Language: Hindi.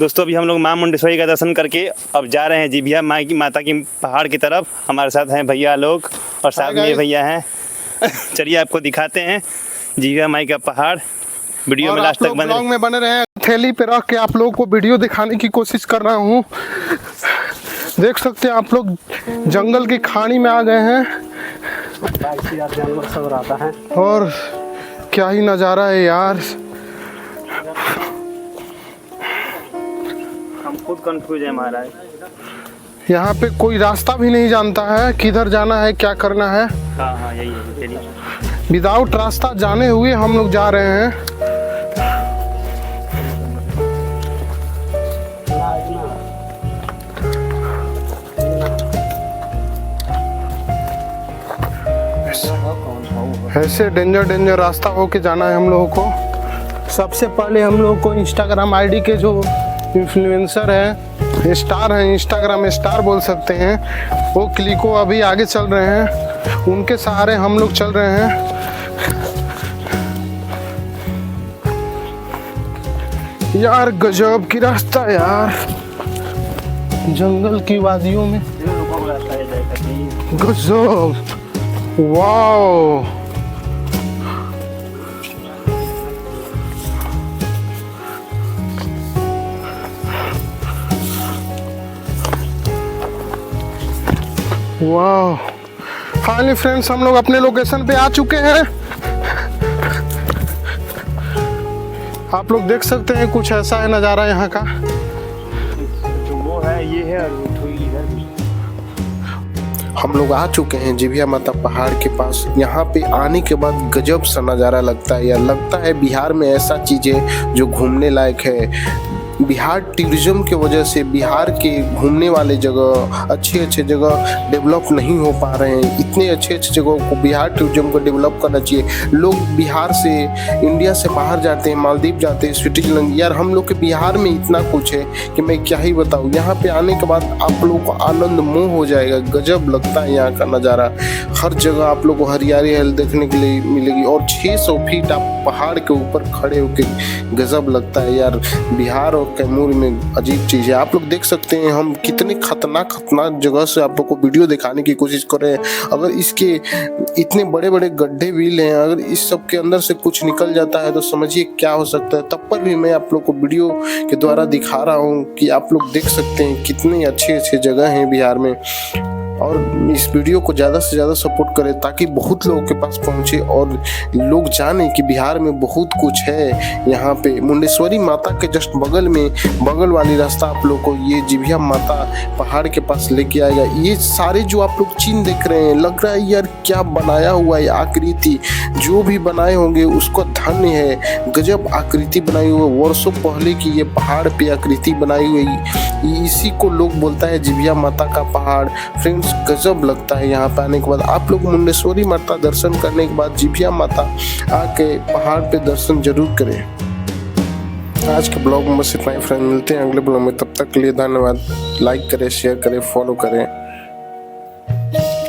दोस्तों अभी हम लोग माँ मुंडेश्वरी का दर्शन करके अब जा रहे हैं जीभिया माता की पहाड़ की तरफ। हमारे साथ हैं भैया लोग और साथ में भैया हैं। चलिए आपको दिखाते हैं जीभिया माई का पहाड़। वीडियो में लास्ट तक बने रहे। थैली पे रख के आप लोगों को वीडियो दिखाने की कोशिश कर रहा हूँ। देख सकते हैं आप लोग जंगल की खाड़ी में आ गए हैं और क्या ही नज़ारा है यार। हम खुद कंफ्यूज है महाराज। यहाँ पे कोई रास्ता भी नहीं जानता है किधर जाना है क्या करना है। हाँ यही है। चलिए विदाउट रास्ता जाने हुए हम लोग जा रहे हैं। ऐसे डेंजर रास्ता होके जाना है हम लोगों को। सबसे पहले हम लोगों को इंस्टाग्राम आईडी के जो इन्फ्लुएंसर हैं, स्टार हैं, इंस्टाग्राम स्टार बोल सकते हैं, वो क्लिको अभी आगे चल रहे हैं, उनके सहारे हम लोग चल रहे हैं। यार गजब की रास्ता यार, जंगल की वादियों में गजब। वाओ वाह। फाइनली फ्रेंड्स हम लोग अपने लोकेशन पे आ चुके हैं। आप लोग देख सकते हैं कुछ ऐसा है नज़ारा यहाँ का। जो वो है ये है और इधर भी। हम लोग आ चुके हैं जीभिया माता पहाड़ के पास। यहाँ पे आने के बाद गजब सा नज़ारा लगता है यार। लगता है बिहार में ऐसा चीज़ें जो घूमने लायक है। बिहार टूरिज्म के वजह से बिहार के घूमने वाले जगह अच्छे जगह डेवलप नहीं हो पा रहे हैं। इतने अच्छे जगहों को बिहार टूरिज्म को डेवलप करना चाहिए। लोग बिहार से इंडिया से बाहर जाते हैं, मालदीव जाते हैं, स्विट्जरलैंड। यार हम लोग के बिहार में इतना कुछ है कि मैं क्या ही बताऊँ। यहाँ पे आने के बाद आप लोगों को आनंद मोह हो जाएगा। गजब लगता है यहाँ का नज़ारा। हर जगह आप लोग को हरियाली देखने के लिए मिलेगी और 600 फीट आप पहाड़ के ऊपर खड़े होकर गजब लगता है यार। बिहार और कैमूर में अजीब चीज़ है। आप लोग देख सकते हैं हम कितने खतरनाक जगह से आप लोग को वीडियो दिखाने की कोशिश कर रहे हैं। अगर इसके इतने बड़े गड्ढे भी हैं, अगर इस सब के अंदर से कुछ निकल जाता है तो समझिए क्या हो सकता है। तब पर भी मैं आप लोग को वीडियो के द्वारा दिखा रहा हूँ कि आप लोग देख सकते हैं कितने अच्छे जगह हैं बिहार में। और इस वीडियो को ज़्यादा से ज़्यादा सपोर्ट करें ताकि बहुत लोगों के पास पहुँचे और लोग जाने कि बिहार में बहुत कुछ है। यहाँ पे मुंडेश्वरी माता के जस्ट बगल वाली रास्ता आप लोग को ये जीभिया माता पहाड़ के पास लेके आएगा। ये सारे जो आप लोग चिन्ह देख रहे हैं, लग रहा है यार क्या बनाया हुआ है। आकृति जो भी बनाए होंगे उसको धन्य है। गजब आकृति बनाई हुई है। वर्षों पहले की ये पहाड़ पे आकृति बनाई हुई, इसी को लोग बोलता है जीभिया माता का पहाड़। फ्रेंड्स गजब लगता है यहाँ पे आने के बाद। आप लोग मुंडेश्वरी माता दर्शन करने के बाद जीभिया माता आके पहाड़ पे दर्शन जरूर करें। आज के ब्लॉग में बस इतना ही फ्रेंड। मिलते हैं अगले ब्लॉग में, तब तक के लिए धन्यवाद। लाइक करें, शेयर करें, फॉलो करें।